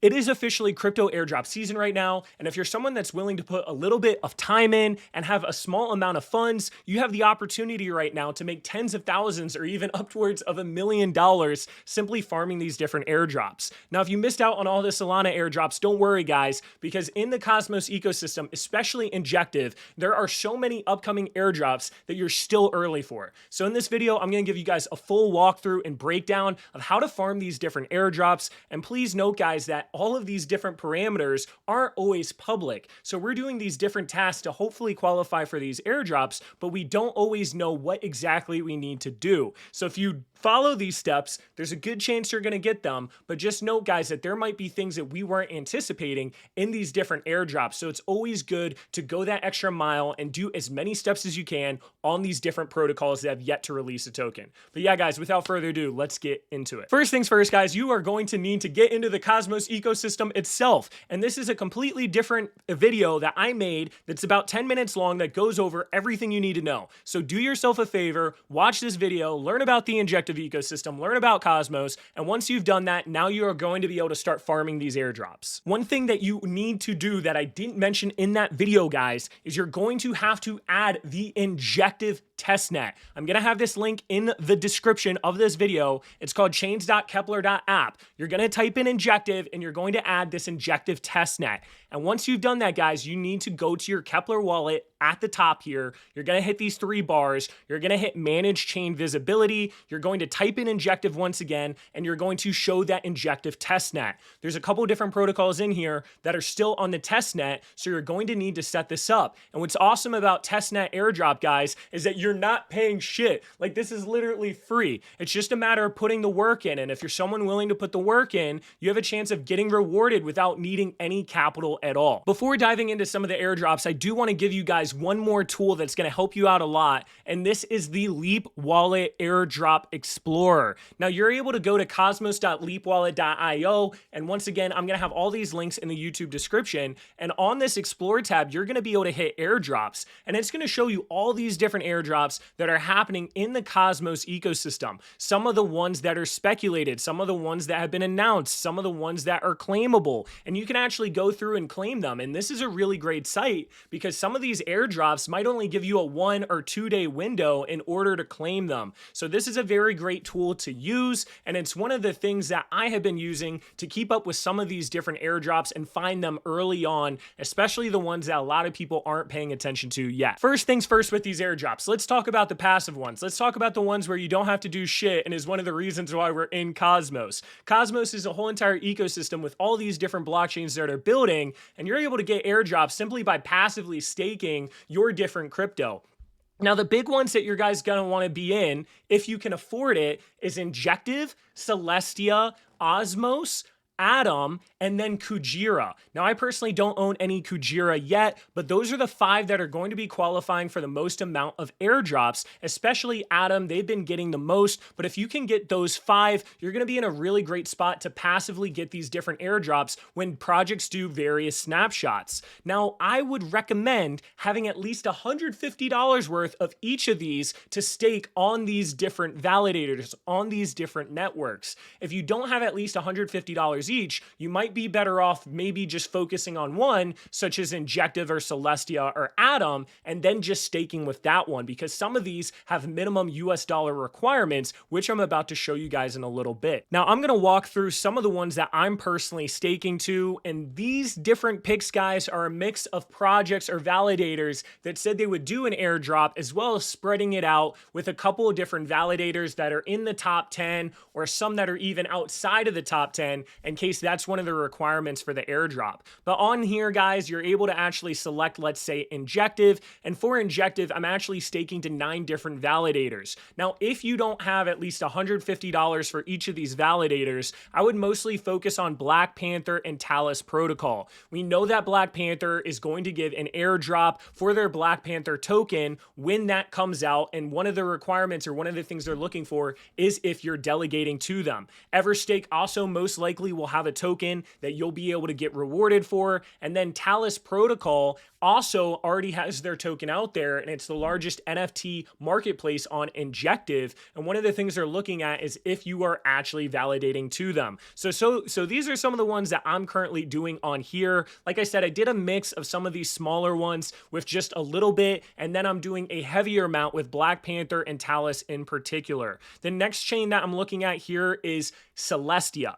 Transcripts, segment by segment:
It is officially crypto airdrop season right now, and if you're someone that's willing to put a little bit of time in and have a small amount of funds, you have the opportunity right now to make tens of thousands or even upwards of $1 million simply farming these different airdrops. Now, if you missed out on all the Solana airdrops, don't worry guys, because in the Cosmos ecosystem, especially Injective, there are so many upcoming airdrops that you're still early for. So in this video, I'm going to give you guys a full walkthrough and breakdown of how to farm these different airdrops, and please note guys that all of these different parameters aren't always public. So we're doing these different tasks to hopefully qualify for these airdrops, but we don't always know what exactly we need to do. So if you follow these steps, there's a good chance you're going to get them, but just note guys that there might be things that we weren't anticipating in these different airdrops. So it's always good to go that extra mile and do as many steps as you can on these different protocols that have yet to release a token. But yeah guys, without further ado, let's get into it. First things first guys, you are going to need to get into the Cosmos ecosystem itself. And this is a completely different video that I made that's about 10 minutes long that goes over everything you need to know. So do yourself a favor, watch this video, learn about the Injective ecosystem, learn about Cosmos, and once you've done that, now you are going to be able to start farming these airdrops. One thing that you need to do that I didn't mention in that video, guys, is you're going to have to add the Injective testnet. I'm going to have this link in the description of this video. It's called chains.kepler.app. You're going to type in Injective and you're going to add this Injective testnet. And once you've done that, guys, you need to go to your Kepler wallet at the top here. You're going to hit these three bars. You're going to hit manage chain visibility. You're going to type in Injective once again, and you're going to show that Injective testnet. There's a couple different protocols in here that are still on the testnet, so you're going to need to set this up. And what's awesome about testnet airdrop, guys, is that you're not paying shit. Like, this is literally free. It's just a matter of putting the work in, and if you're someone willing to put the work in, you have a chance of getting rewarded without needing any capital at all. Before diving into some of the airdrops, I do want to give you guys one more tool that's going to help you out a lot, and this is the Leap Wallet Airdrop Explorer. Now, you're able to go to cosmos.leapwallet.io, and once again, I'm going to have all these links in the YouTube description, and on this Explore tab, you're going to be able to hit airdrops, and it's going to show you all these different airdrops that are happening in the Cosmos ecosystem. Some of the ones that are speculated, some of the ones that have been announced, some of the ones that are claimable, and you can actually go through and claim them. And this is a really great site because some of these airdrops might only give you a 1 or 2 day window in order to claim them. So this is a very great tool to use, and it's one of the things that I have been using to keep up with some of these different airdrops and find them early on, especially the ones that a lot of people aren't paying attention to yet. First things first with these airdrops, let's talk about the passive ones. Let's talk about the ones where you don't have to do shit and is one of the reasons why we're in Cosmos. Cosmos is a whole entire ecosystem with all these different blockchains that are building, and you're able to get airdrops simply by passively staking your different crypto. Now, the big ones that you guys gonna want to be in, if you can afford it, is Injective, Celestia, Osmos, Atom, and then Kujira. Now, I personally don't own any Kujira yet, but those are the 5 that are going to be qualifying for the most amount of airdrops, especially Atom. They've been getting the most, but if you can get those 5, you're going to be in a really great spot to passively get these different airdrops when projects do various snapshots. Now, I would recommend having at least $150 worth of each of these to stake on these different validators, on these different networks. If you don't have at least $150 each, you might be better off maybe just focusing on one, such as Injective or Celestia or Atom, and then just staking with that one, because some of these have minimum US dollar requirements, which I'm about to show you guys in a little bit. Now, I'm going to walk through some of the ones that I'm personally staking to, and these different picks, guys, are a mix of projects or validators that said they would do an airdrop, as well as spreading it out with a couple of different validators that are in the top 10 or some that are even outside of the top 10, in case that's one of the requirements for the airdrop. But on here, guys, you're able to actually select, let's say, Injective, and for Injective, I'm actually staking to 9 different validators. Now, if you don't have at least $150 for each of these validators, I would mostly focus on Blackpanther and Talis protocol. We know that Blackpanther is going to give an airdrop for their Blackpanther token when that comes out, and one of the requirements or one of the things they're looking for is if you're delegating to them. Everstake also most likely will have a token that you'll be able to get rewarded for. And then Talis Protocol also already has their token out there, and it's the largest NFT marketplace on Injective. And one of the things they're looking at is if you are actually validating to them. So these are some of the ones that I'm currently doing on here. Like I said, I did a mix of some of these smaller ones with just a little bit, and then I'm doing a heavier amount with Blackpanther and Talis in particular. The next chain that I'm looking at here is Celestia.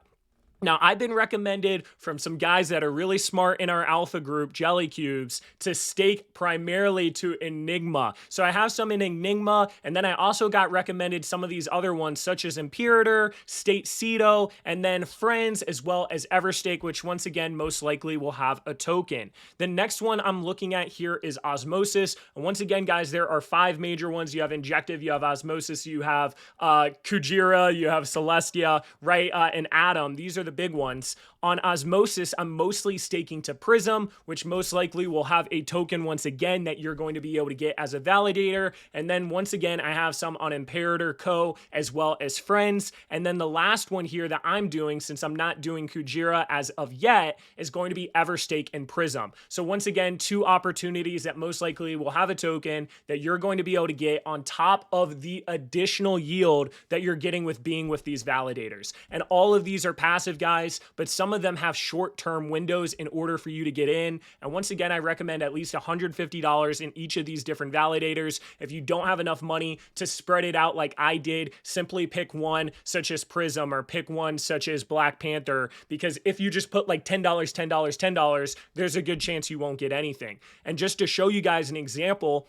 Now, I've been recommended from some guys that are really smart in our alpha group, Jelly Cubes, to stake primarily to Enigma. So I have some in Enigma, and then I also got recommended some of these other ones, such as Imperator, State Cedo, and then Friends, as well as Everstake, which once again, most likely will have a token. The next one I'm looking at here is Osmosis. And once again, guys, there are 5 major ones. You have Injective, you have Osmosis, you have Kujira, you have Celestia, right, and Atom. These are the big ones. On Osmosis, I'm mostly staking to Prism, which most likely will have a token once again that you're going to be able to get as a validator. And then once again, I have some on Imperator Co. as well as Friends. And then the last one here that I'm doing, since I'm not doing Kujira as of yet, is going to be Everstake and Prism. So once again, 2 opportunities that most likely will have a token that you're going to be able to get on top of the additional yield that you're getting with being with these validators. And all of these are passive, guys, but some of them have short-term windows in order for you to get in. And once again, I recommend at least $150 in each of these different validators. If you don't have enough money to spread it out like I did, simply pick one such as Prism or pick one such as Blackpanther, because if you just put like $10, $10, $10, there's a good chance you won't get anything. And just to show you guys an example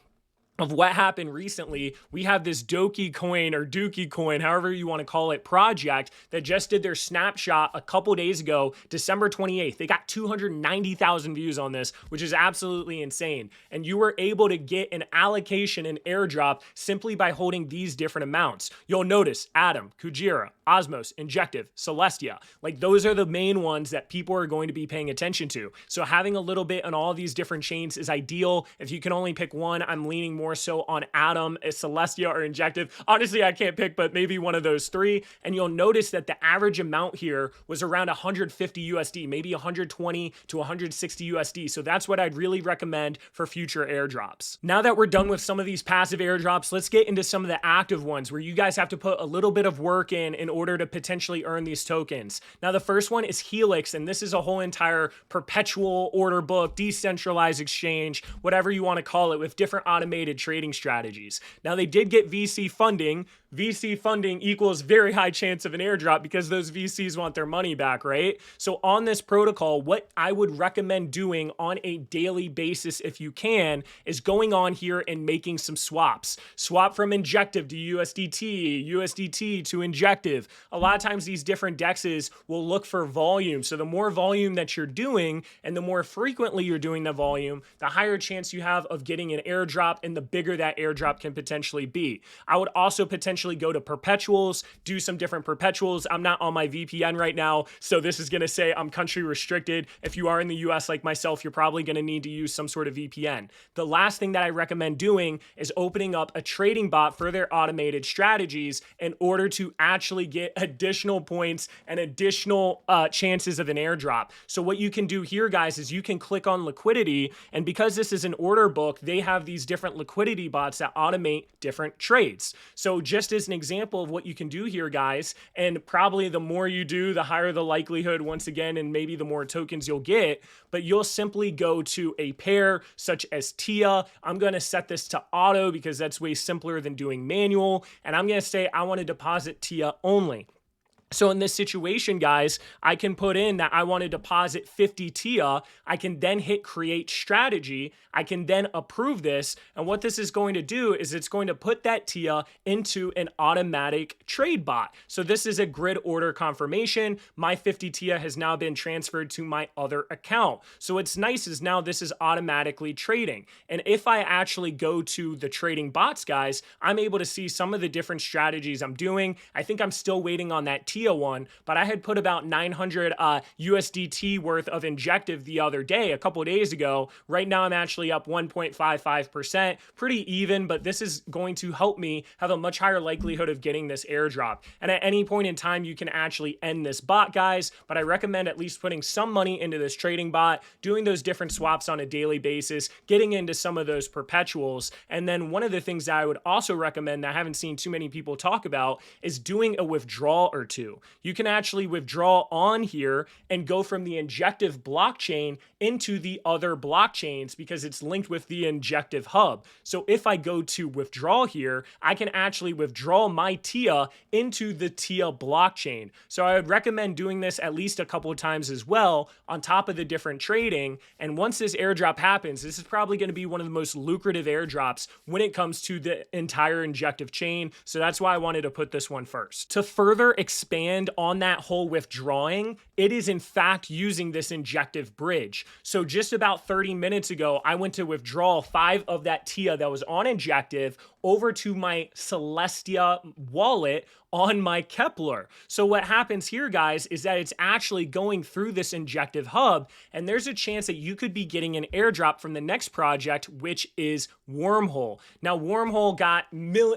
of what happened recently, we have this Doki coin or Dookie coin, however you want to call it, project that just did their snapshot a couple days ago, December 28th. They got 290,000 views on this, which is absolutely insane. And you were able to get an allocation in airdrop simply by holding these different amounts. You'll notice Atom, Kujira, Osmos, Injective, Celestia. Like, those are the main ones that people are going to be paying attention to. So having a little bit on all these different chains is ideal. If you can only pick one, I'm leaning more so on Atom, Celestia, or Injective. Honestly, I can't pick, but maybe one of those 3. And you'll notice that the average amount here was around 150 USD, maybe 120 to 160 USD. So that's what I'd really recommend for future airdrops. Now that we're done with some of these passive airdrops, let's get into some of the active ones where you guys have to put a little bit of work in order to potentially earn these tokens. Now, the first one is Helix, and this is a whole entire perpetual order book, decentralized exchange, whatever you want to call it, with different automated trading strategies. Now, they did get VC funding. VC funding equals very high chance of an airdrop because those VCs want their money back, right? So on this protocol, what I would recommend doing on a daily basis, if you can, is going on here and making some swaps. Swap from Injective to USDT, USDT to Injective. A lot of times these different dexes will look for volume. So the more volume that you're doing and the more frequently you're doing the volume, the higher chance you have of getting an airdrop and the bigger that airdrop can potentially be. I would also potentially go to perpetuals, do some different perpetuals. I'm not on my VPN right now, so this is going to say I'm country restricted. If you are in the US like myself, you're probably going to need to use some sort of VPN. The last thing that I recommend doing is opening up a trading bot for their automated strategies in order to actually get additional points and additional chances of an airdrop. So what you can do here, guys, is you can click on liquidity, and because this is an order book, they have these different liquidity bots that automate different trades. So just as an example of what you can do here, guys, and probably the more you do, the higher the likelihood, once again, and maybe the more tokens you'll get, but you'll simply go to a pair such as TIA. I'm going to set this to auto because that's way simpler than doing manual, and I'm going to say I want to deposit TIA only. So in this situation, guys, I can put in that I want to deposit 50 TIA. I can then hit create strategy. I can then approve this. And what this is going to do is it's going to put that TIA into an automatic trade bot. So this is a grid order confirmation. My 50 TIA has now been transferred to my other account. So what's nice is now this is automatically trading. And if I actually go to the trading bots, guys, I'm able to see some of the different strategies I'm doing. I think I'm still waiting on that TIA TIA one, but I had put about 900 USDT worth of Injective the other day, a couple of days ago. Right now, I'm actually up 1.55%, pretty even, but this is going to help me have a much higher likelihood of getting this airdrop. And at any point in time, you can actually end this bot, guys, but I recommend at least putting some money into this trading bot, doing those different swaps on a daily basis, getting into some of those perpetuals. And then one of the things that I would also recommend that I haven't seen too many people talk about is doing a withdrawal or two. You can actually withdraw on here and go from the Injective blockchain into the other blockchains because it's linked with the Injective hub. So if I go to withdraw here, I can actually withdraw my TIA into the TIA blockchain. So I would recommend doing this at least a couple of times as well on top of the different trading. And once this airdrop happens, this is probably going to be one of the most lucrative airdrops when it comes to the entire Injective chain. So that's why I wanted to put this one first. To further expand on that whole withdrawing, it is in fact using this Injective bridge. So just about 30 minutes ago, I went to withdraw 5 of that TIA that was on Injective over to my Celestia wallet on my Kepler. So what happens here, guys, is that it's actually going through this Injective hub, and there's a chance that you could be getting an airdrop from the next project, which is Wormhole. Now, Wormhole got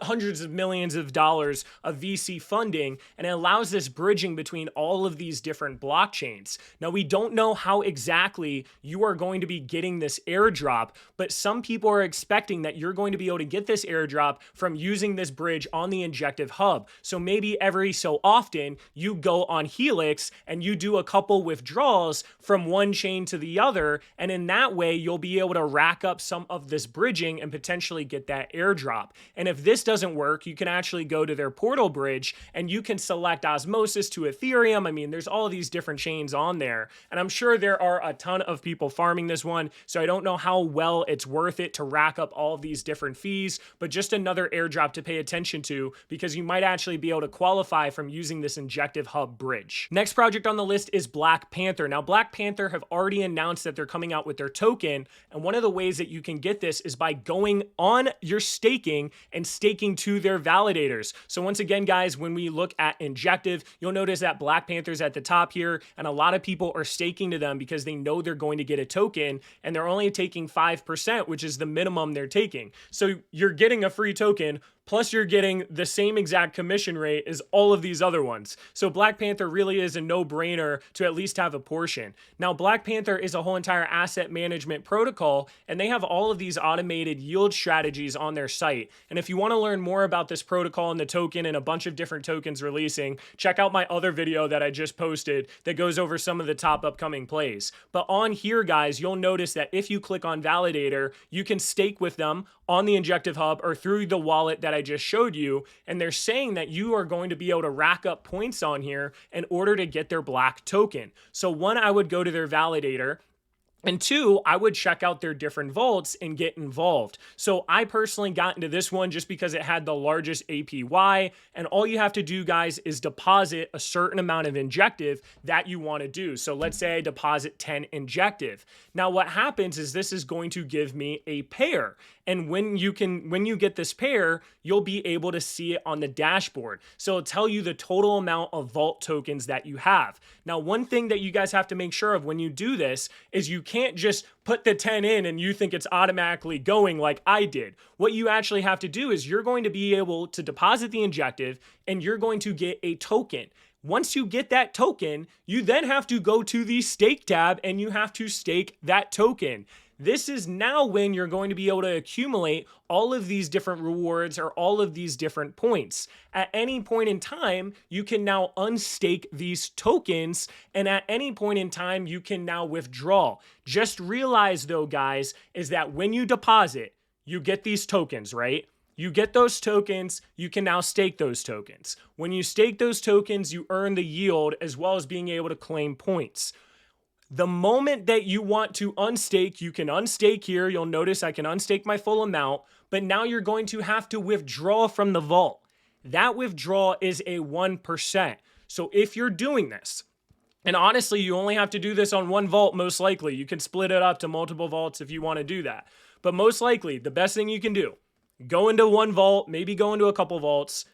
hundreds of millions of dollars of VC funding, and it allows this bridging between all of these different blockchains. Now, we don't know how exactly you are going to be getting this airdrop, but some people are expecting that you're going to be able to get this airdrop from using this bridge on the Injective hub. So maybe every so often you go on Helix and you do a couple withdrawals from one chain to the other, and in that way you'll be able to rack up some of this bridging and potentially get that airdrop. And if this doesn't work, you can actually go to their portal bridge and you can select osmosis to Ethereum. I mean, there's all these different chains on there, and I'm sure there are a ton of people farming this one, so I don't know how well it's worth it to rack up all of these different fees, but just another airdrop to pay attention to because you might actually be able to qualify from using this Injective hub bridge. Next project on the list is Blackpanther. Now, Blackpanther have already announced that they're coming out with their token, and one of the ways that you can get this is by going on your staking and staking to their validators. So once again, guys, when we look at Injective, you'll notice that Blackpanther's at the top here, and a lot of people are staking to them because they know they're going to get a token, and they're only taking 5%, which is the minimum they're taking. So you're getting a free token, plus you're getting the same exact commission rate as all of these other ones. So Blackpanther really is a no-brainer to at least have a portion. Now, Blackpanther is a whole entire asset management protocol, and they have all of these automated yield strategies on their site. And if you want to learn more about this protocol and the token and a bunch of different tokens releasing, check out my other video that I just posted that goes over some of the top upcoming plays. But on here, guys, you'll notice that if you click on Validator, you can stake with them on the Injective hub or through the wallet that I just showed you, and they're saying that you are going to be able to rack up points on here in order to get their black token. So one, I would go to their validator, and two, I would check out their different vaults and get involved. So I personally got into this one just because it had the largest APY, and all you have to do, guys, is deposit a certain amount of Injective that you want to do. So let's say I deposit 10 Injective. Now what happens is this is going to give me a pair. And when you get this pair, you'll be able to see it on the dashboard. So it'll tell you the total amount of vault tokens that you have. Now, one thing that you guys have to make sure of when you do this is you can't just put the 10 in and you think it's automatically going like I did. What you actually have to do is you're going to be able to deposit the Injective and you're going to get a token. Once you get that token, you then have to go to the stake tab and you have to stake that token. This is now when you're going to be able to accumulate all of these different rewards or all of these different points. At any point in time, you can now unstake these tokens, and at any point in time, you can now withdraw. Just realize though, guys, is that when you deposit, you get these tokens, right? You get those tokens, you can now stake those tokens. When you stake those tokens, you earn the yield as well as being able to claim points. The moment that you want to unstake, you can unstake here. You'll notice I can unstake my full amount, but now you're going to have to withdraw from the vault. That withdrawal is a 1%. So if you're doing this, and honestly, you only have to do this on one vault most likely. You can split it up to multiple vaults if you want to do that. But most likely, the best thing you can do, go into one vault, maybe go into a couple vaults,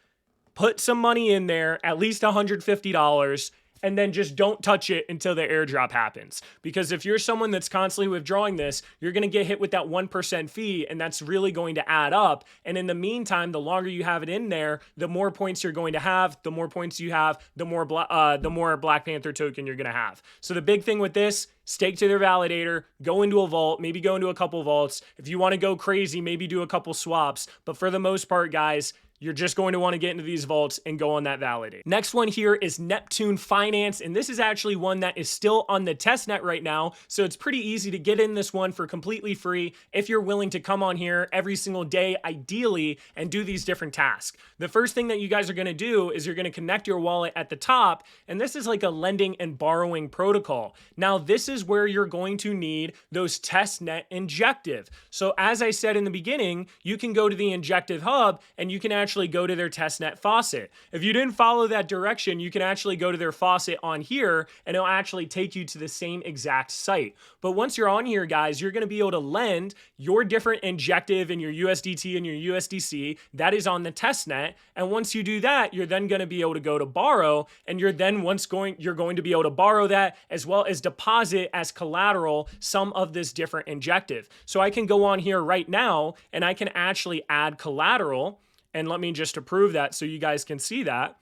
put some money in there, at least $150, and then just don't touch it until the airdrop happens. Because if you're someone that's constantly withdrawing this, you're going to get hit with that 1% fee, and that's really going to add up. And in the meantime, the longer you have it in there, the more points you're going to have. The more points you have, the more Blackpanther token you're going to have. So the big thing with this, stake to their validator, go into a vault, maybe go into a couple vaults. If you want to go crazy, maybe do a couple swaps. But for the most part, guys, you're just going to want to get into these vaults and go on that validate. Next one here is Neptune Finance, and this is actually one that is still on the testnet right now, so it's pretty easy to get in this one for completely free if you're willing to come on here every single day, ideally, and do these different tasks. The first thing that you guys are going to do is you're going to connect your wallet at the top, and this is like a lending and borrowing protocol. Now, this is where you're going to need those testnet injective. So as I said in the beginning, you can go to the injective hub and you can actually go to their testnet faucet. If you didn't follow that direction, you can actually go to their faucet on here and it'll actually take you to the same exact site. But once you're on here, guys, you're going to be able to lend your different injective and your USDT and your USDC that is on the testnet. And once you do that, you're then going to be able to go to borrow, and you're going to be able to borrow that as well as deposit as collateral some of this different injective. So I can go on here right now and I can actually add collateral. And let me just approve that so you guys can see that.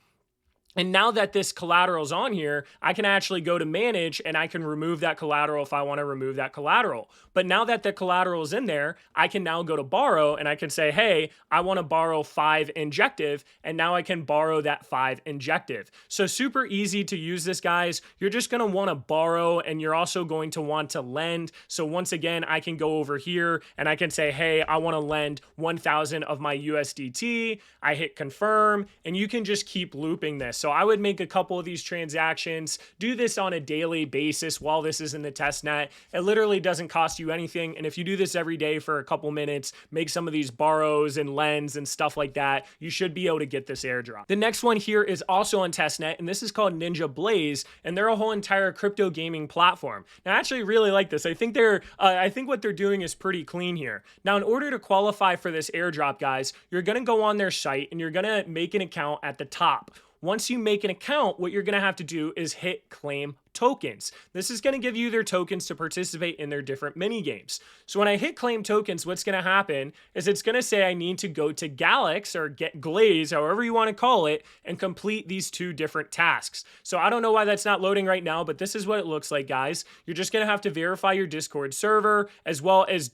And now that this collateral is on here, I can actually go to manage and I can remove that collateral if I want to remove that collateral. But now that the collateral is in there, I can now go to borrow and I can say, hey, I want to borrow 5 injective, and now I can borrow that 5 injective. So super easy to use this, guys. You're just going to want to borrow, and you're also going to want to lend. So once again, I can go over here and I can say, hey, I want to lend 1,000 of my USDT. I hit confirm, and you can just keep looping this. So I would make a couple of these transactions, do this on a daily basis while this is in the test net. It literally doesn't cost you anything. And if you do this every day for a couple minutes, make some of these borrows and lends and stuff like that, you should be able to get this airdrop. The next one here is also on testnet, and this is called Ninja Blaze, and they're a whole entire crypto gaming platform. Now, I actually really like this. I think what they're doing is pretty clean here. Now, in order to qualify for this airdrop, guys, you're going to go on their site and you're going to make an account at the top. Once you make an account, what you're going to have to do is hit claim tokens. This is going to give you their tokens to participate in their different mini games. So when I hit claim tokens, what's going to happen is it's going to say I need to go to Galix or get Glaze, however you want to call it, and complete these 2 different tasks. So I don't know why that's not loading right now, but this is what it looks like, guys. You're just going to have to verify your Discord server as well as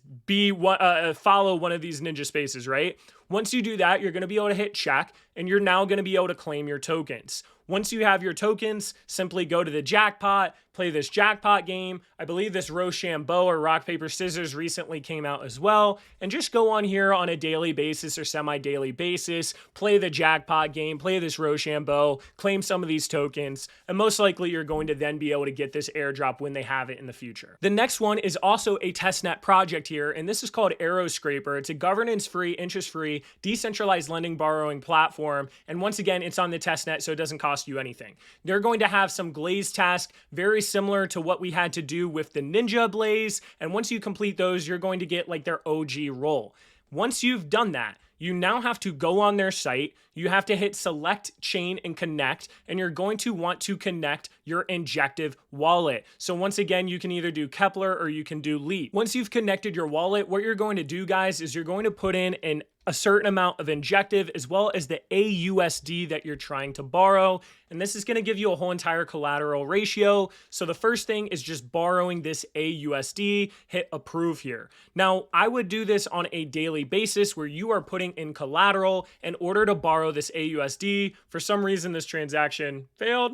follow one of these ninja spaces, right? Once you do that, you're going to be able to hit check, and you're now going to be able to claim your tokens. Once you have your tokens, simply go to the jackpot, play this jackpot game. I believe this Rochambeau or Rock, Paper, Scissors recently came out as well. And just go on here on a daily basis or semi-daily basis, play the jackpot game, play this Rochambeau, claim some of these tokens, and most likely you're going to then be able to get this airdrop when they have it in the future. The next one is also a testnet project here, and this is called Aeroscraper. It's a governance-free, interest-free, decentralized lending borrowing platform. And once again, it's on the testnet, so it doesn't cost you anything. They're going to have some Glaze tasks, very similar to what we had to do with the Ninja Blaze. And once you complete those, you're going to get like their OG role. Once you've done that, you now have to go on their site. You have to hit select chain and connect, and you're going to want to connect your injective wallet. So once again, you can either do Kepler or you can do Leap. Once you've connected your wallet, what you're going to do, guys, is you're going to put in a certain amount of injective as well as the AUSD that you're trying to borrow. And this is going to give you a whole entire collateral ratio. So the first thing is just borrowing this AUSD, hit approve here. Now, I would do this on a daily basis where you are putting in collateral in order to borrow this AUSD. For some reason, this transaction failed.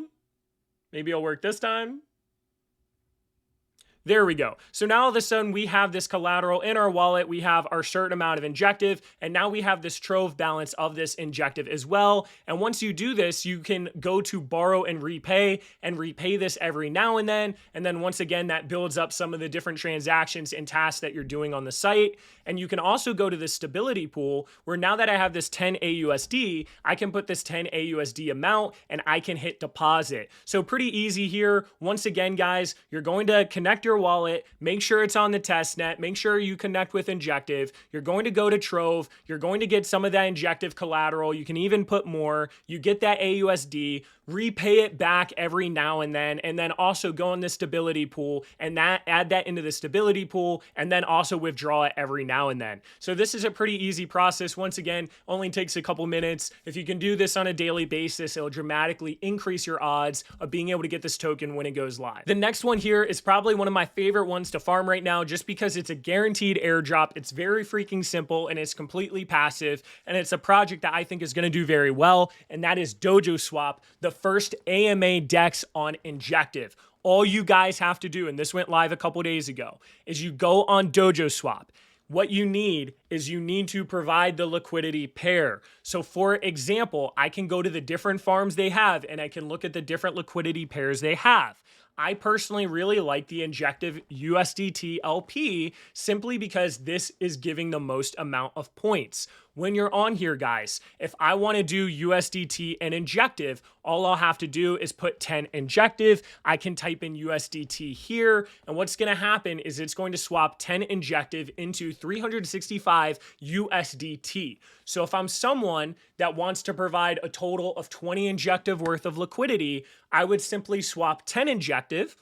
Maybe it'll work this time. There we go. So now all of a sudden we have this collateral in our wallet. We have our certain amount of injective, and now we have this trove balance of this injective as well. And once you do this, you can go to borrow and repay this every now and then. And then once again, that builds up some of the different transactions and tasks that you're doing on the site. And you can also go to the stability pool where now that I have this 10 AUSD, I can put this 10 AUSD amount and I can hit deposit. So pretty easy here. Once again, guys, you're going to connect your your wallet, make sure it's on the test net, make sure you connect with Injective. You're going to go to Trove, you're going to get some of that Injective collateral. You can even put more. You get that AUSD, repay it back every now and then also go in the stability pool and add that into the stability pool, and then also withdraw it every now and then. So this is a pretty easy process. Once again, only takes a couple minutes. If you can do this on a daily basis, it'll dramatically increase your odds of being able to get this token when it goes live. The next one here is probably one of my favorite ones to farm right now, just because it's a guaranteed airdrop. It's very freaking simple and it's completely passive, and it's a project that I think is going to do very well, and that is Dojoswap, the first AMA DEX on Injective. All you guys have to do, and this went live a couple days ago, is you go on Dojoswap. What you need is you need to provide the liquidity pair. So for example, I can go to the different farms they have and I can look at the different liquidity pairs they have. I personally really like the Injective USDT LP simply because this is giving the most amount of points. When you're on here, guys, if I want to do USDT and Injective, all I'll have to do is put 10 Injective. I can type in USDT here, and what's going to happen is it's going to swap 10 Injective into 365 USDT. So if I'm someone that wants to provide a total of 20 Injective worth of liquidity, I would simply swap 10 Injective,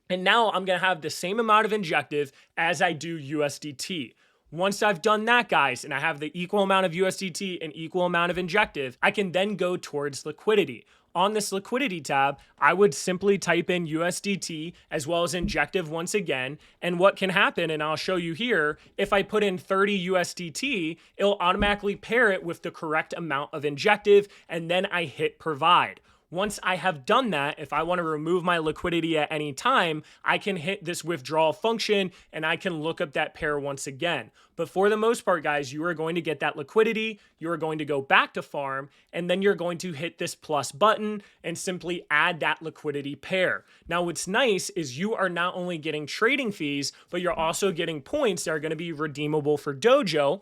and now I'm going to have the same amount of Injective as I do USDT. Once I've done that, guys, and I have the equal amount of USDT and equal amount of Injective, I can then go towards liquidity. On this liquidity tab, I would simply type in USDT as well as Injective once again. And what can happen, and I'll show you here, if I put in 30 USDT, it'll automatically pair it with the correct amount of Injective, and then I hit provide. Once I have done that, if I want to remove my liquidity at any time, I can hit this withdrawal function and I can look up that pair once again. But for the most part, guys, you are going to get that liquidity, you are going to go back to farm, and then you're going to hit this plus button and simply add that liquidity pair. Now, what's nice is you are not only getting trading fees, but you're also getting points that are going to be redeemable for Dojo.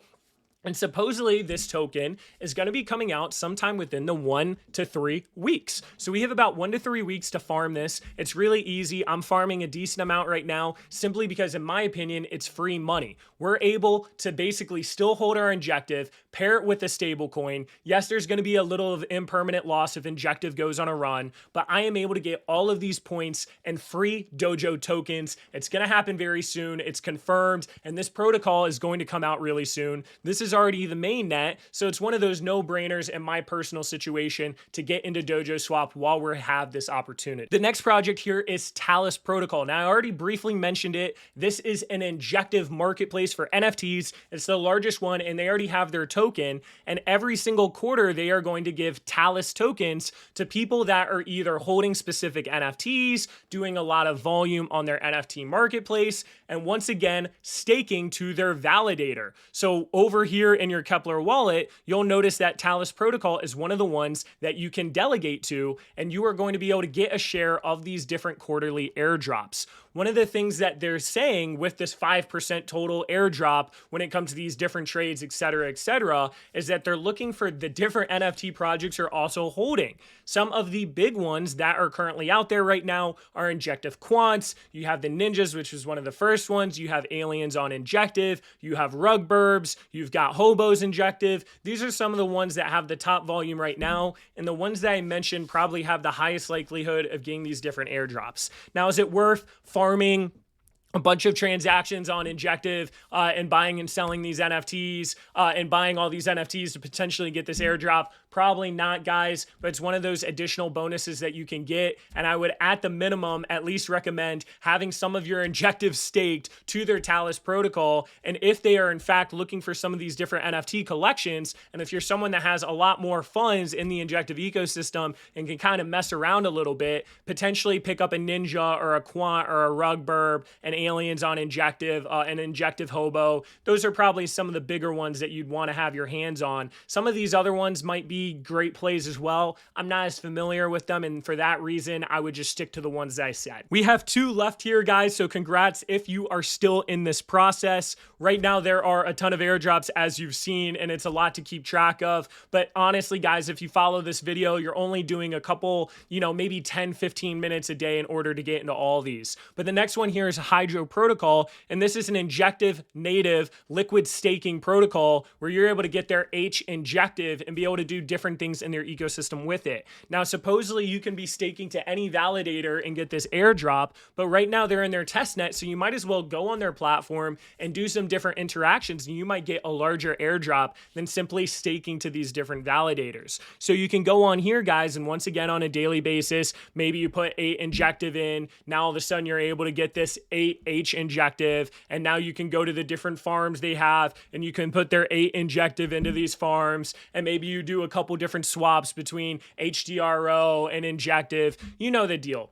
And supposedly this token is going to be coming out sometime within the 1 to 3 weeks. So we have about 1 to 3 weeks to farm this. It's really easy. I'm farming a decent amount right now simply because, in my opinion, it's free money. We're able to basically still hold our Injective, pair it with a stable coin. Yes, there's going to be a little of impermanent loss if Injective goes on a run, but I am able to get all of these points and free Dojo tokens. It's going to happen very soon. It's confirmed, and this protocol is going to come out really soon. This is already the main net, so it's one of those no-brainers in my personal situation to get into Dojoswap while we have this opportunity. The next project here is Talis Protocol. Now, I already briefly mentioned it. This is an Injective marketplace for NFTs. It's the largest one, and they already have their token, and every single quarter they are going to give Talis tokens to people that are either holding specific NFTs, doing a lot of volume on their NFT marketplace, and once again, staking to their validator. So over here in your Kepler wallet, you'll notice that Talis Protocol is one of the ones that you can delegate to, and you are going to be able to get a share of these different quarterly airdrops. One of the things that they're saying with this 5% total airdrop when it comes to these different trades, et cetera, is that they're looking for the different NFT projects are also holding. Some of the big ones that are currently out there right now are Injective Quants. You have the Ninjas, which was one of the first ones. You have Aliens on Injective. You have Rug Burbs. You've got Hobos Injective. These are some of the ones that have the top volume right now, and the ones that I mentioned probably have the highest likelihood of getting these different airdrops. Now, is it worth farming a bunch of transactions on Injective and buying and selling these NFTs and buying all these NFTs to potentially get this airdrop? Probably not, guys, but it's one of those additional bonuses that you can get, and I would, at the minimum, at least recommend having some of your Injective staked to their Talis protocol, and if they are, in fact, looking for some of these different NFT collections, and if you're someone that has a lot more funds in the Injective ecosystem and can kind of mess around a little bit, potentially pick up a Ninja or a Quant or a Rug Burb and Aliens on Injective, an Injective Hobo. Those are probably some of the bigger ones that you'd want to have your hands on. Some of these other ones might be be great plays as well. I'm not as familiar with them, and for that reason, I would just stick to the ones that I said. We have 2 left here, guys, so congrats if you are still in this process. Right now, there are a ton of airdrops, as you've seen, and it's a lot to keep track of. But honestly, guys, if you follow this video, you're only doing a couple, maybe 10, 15 minutes a day in order to get into all these. But the next one here is Hydro Protocol, and this is an injective native liquid staking protocol where you're able to get their H injective and be able to do different things in their ecosystem with it. Now, supposedly you can be staking to any validator and get this airdrop, but right now they're in their test net, so you might as well go on their platform and do some different interactions, and you might get a larger airdrop than simply staking to these different validators. So you can go on here, guys, and once again on a daily basis, maybe you put 8 injective in, now all of a sudden you're able to get this 8 H injective, and now you can go to the different farms they have, and you can put their 8 injective into these farms, and maybe you do a couple different swaps between HDRO and injective. You know the deal.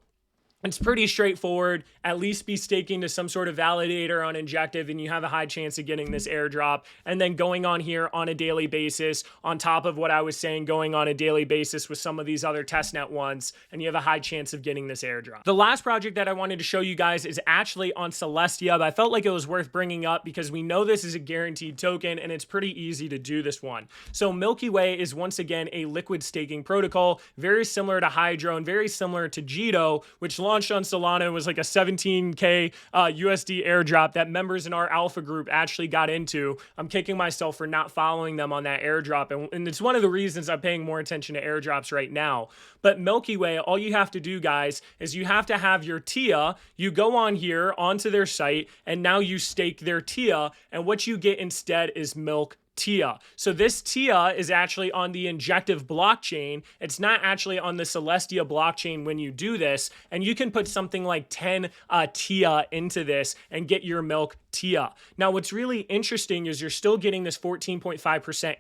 It's pretty straightforward. At least be staking to some sort of validator on injective and you have a high chance of getting this airdrop. And then going on here on a daily basis, on top of what I was saying, going on a daily basis with some of these other testnet ones, and you have a high chance of getting this airdrop. The last project that I wanted to show you guys is actually on Celestia, but I felt like it was worth bringing up because we know this is a guaranteed token and it's pretty easy to do this one. So Milkyway is once again a liquid staking protocol, very similar to Hydro and very similar to Jito, which launched on Solana and was like a 17K USD airdrop that members in our alpha group actually got into. I'm kicking myself for not following them on that airdrop, and it's one of the reasons I'm paying more attention to airdrops right now. But Milkyway, all you have to do, guys, is you have to have your TIA. You go on here onto their site, and now you stake their TIA, and what you get instead is Milk TIA. So this TIA is actually on the Injective blockchain. It's not actually on the Celestia blockchain when you do this, and you can put something like 10 TIA into this and get your Milk TIA. Now, what's really interesting is you're still getting this 14.5%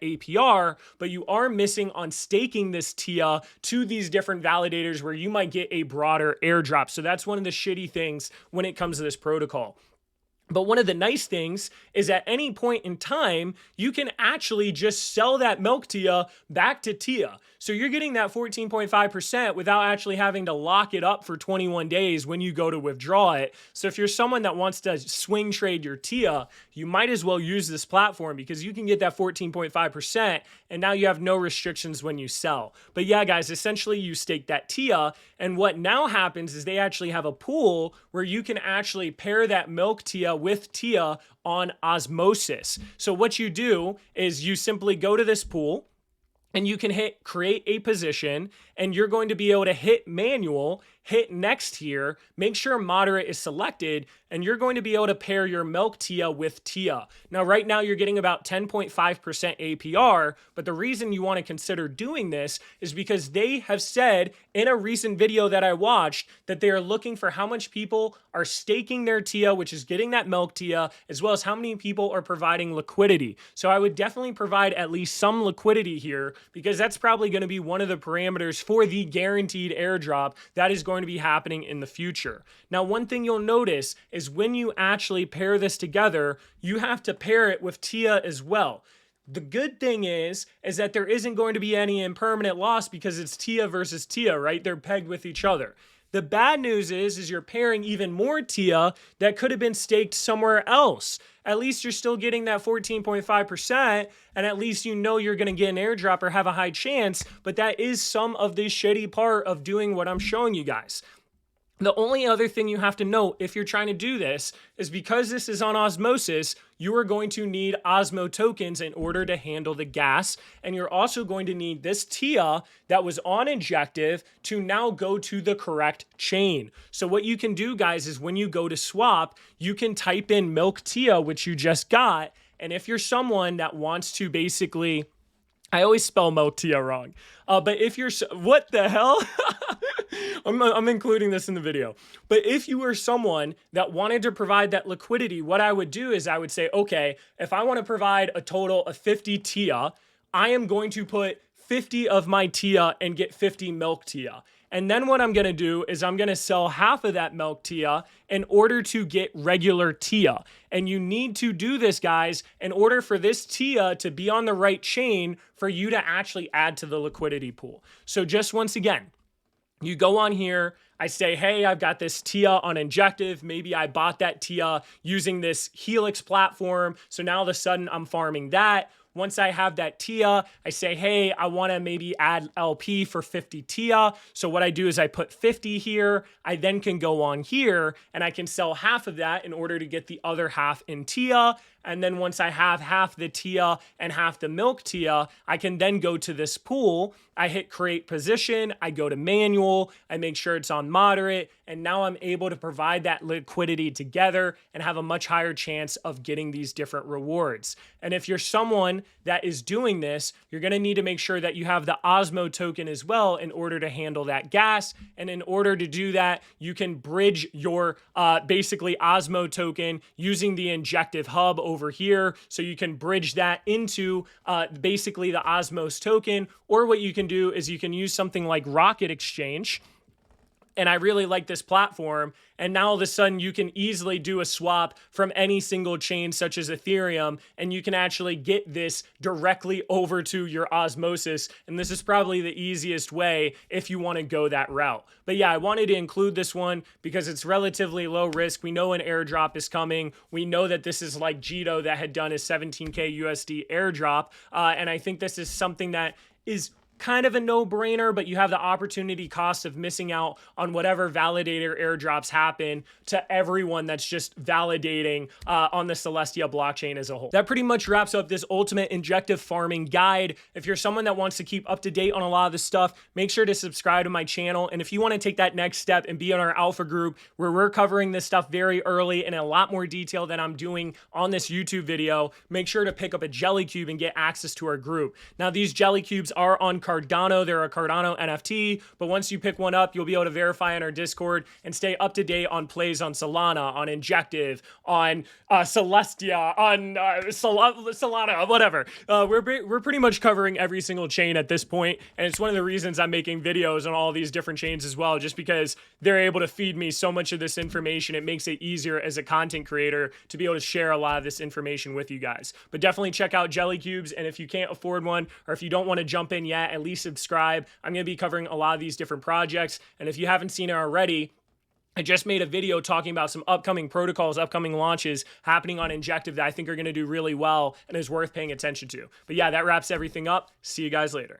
APR, but you are missing on staking this TIA to these different validators where you might get a broader airdrop. So that's one of the shitty things when it comes to this protocol. But one of the nice things is at any point in time, you can actually just sell that Milk TIA back to TIA. So you're getting that 14.5% without actually having to lock it up for 21 days when you go to withdraw it. So if you're someone that wants to swing trade your TIA, you might as well use this platform because you can get that 14.5% and now you have no restrictions when you sell. But yeah, guys, essentially you stake that TIA, and what now happens is they actually have a pool where you can actually pair that Milk TIA with TIA on osmosis. So what you do is you simply go to this pool and you can hit create a position, and you're going to be able to hit manual, hit next here, make sure moderate is selected, and you're going to be able to pair your Milk TIA with TIA. Now, right now you're getting about 10.5% APR, but the reason you want to consider doing this is because they have said in a recent video that I watched that they are looking for how much people are staking their TIA, which is getting that Milk TIA, as well as how many people are providing liquidity. So I would definitely provide at least some liquidity here because that's probably going to be one of the parameters for the guaranteed airdrop that is going to be happening in the future. Now, one thing you'll notice is when you actually pair this together, you have to pair it with TIA as well. The good thing is that there isn't going to be any impermanent loss because it's TIA versus TIA, right? They're pegged with each other. The bad news is you're pairing even more TIA that could have been staked somewhere else. At least you're still getting that 14.5%, and at least you know you're going to get an airdrop or have a high chance, but that is some of the shitty part of doing what I'm showing you guys. The only other thing you have to note if you're trying to do this is because this is on osmosis, you are going to need Osmo tokens in order to handle the gas. And you're also going to need this TIA that was on Injective to now go to the correct chain. So what you can do, guys, is when you go to swap, you can type in Milk TIA, which you just got. And if you're someone that wants to basically, I always spell Milk TIA wrong. But if you're, what the hell? I'm including this in the video. But if you were someone that wanted to provide that liquidity, what I would do is I would say, okay, if I want to provide a total of 50 TIA, I am going to put 50 of my TIA and get 50 Milk TIA. And then what I'm going to do is I'm going to sell half of that milk TIA in order to get regular TIA. And you need to do this, guys, in order for this TIA to be on the right chain for you to actually add to the liquidity pool. So just once again, you go on here, I say, hey, I've got this TIA on Injective. Maybe I bought that TIA using this Helix platform. So now all of a sudden I'm farming that. Once I have that TIA, I say, hey, I want to maybe add LP for 50 TIA. So what I do is I put 50 here. I then can go on here and I can sell half of that in order to get the other half in TIA. And then once I have half the TIA and half the milk TIA, I can then go to this pool. I hit create position. I go to manual. I make sure it's on moderate. And now I'm able to provide that liquidity together and have a much higher chance of getting these different rewards. And if you're someone that is doing this, you're going to need to make sure that you have the Osmo token as well in order to handle that gas. And in order to do that, you can bridge your basically Osmo token using the Injective hub over here. So you can bridge that into basically the Osmos token. Or what you can do is you can use something like Rocket Exchange. And I really like this platform. And now all of a sudden you can easily do a swap from any single chain such as Ethereum, and you can actually get this directly over to your osmosis. And this is probably the easiest way if you want to go that route. But yeah, I wanted to include this one because it's relatively low risk. We know an airdrop is coming. We know that this is like Jito that had done his 17K USD airdrop. And I think this is something that is kind of a no-brainer, but you have the opportunity cost of missing out on whatever validator airdrops happen to everyone that's just validating on the Celestia blockchain as a whole. That pretty much wraps up this ultimate injective farming guide. If you're someone that wants to keep up to date on a lot of this stuff, make sure to subscribe to my channel. And if you want to take that next step and be in our alpha group where we're covering this stuff very early in a lot more detail than I'm doing on this YouTube video, make sure to pick up a jelly cube and get access to our group. Now, these jelly cubes are on Cardano. They're a Cardano NFT, but once you pick one up, you'll be able to verify in our Discord and stay up to date on plays on Solana, on Injective, on Celestia, on Solana, whatever. We're pretty much covering every single chain at this point, and it's one of the reasons I'm making videos on all these different chains as well, just because they're able to feed me so much of this information. It makes it easier as a content creator to be able to share a lot of this information with you guys. But definitely check out jelly cubes, and if you can't afford one, or if you don't want to jump in yet, at least subscribe. I'm going to be covering a lot of these different projects. And if you haven't seen it already, I just made a video talking about some upcoming protocols, upcoming launches happening on Injective that I think are going to do really well and is worth paying attention to. But yeah, that wraps everything up. See you guys later.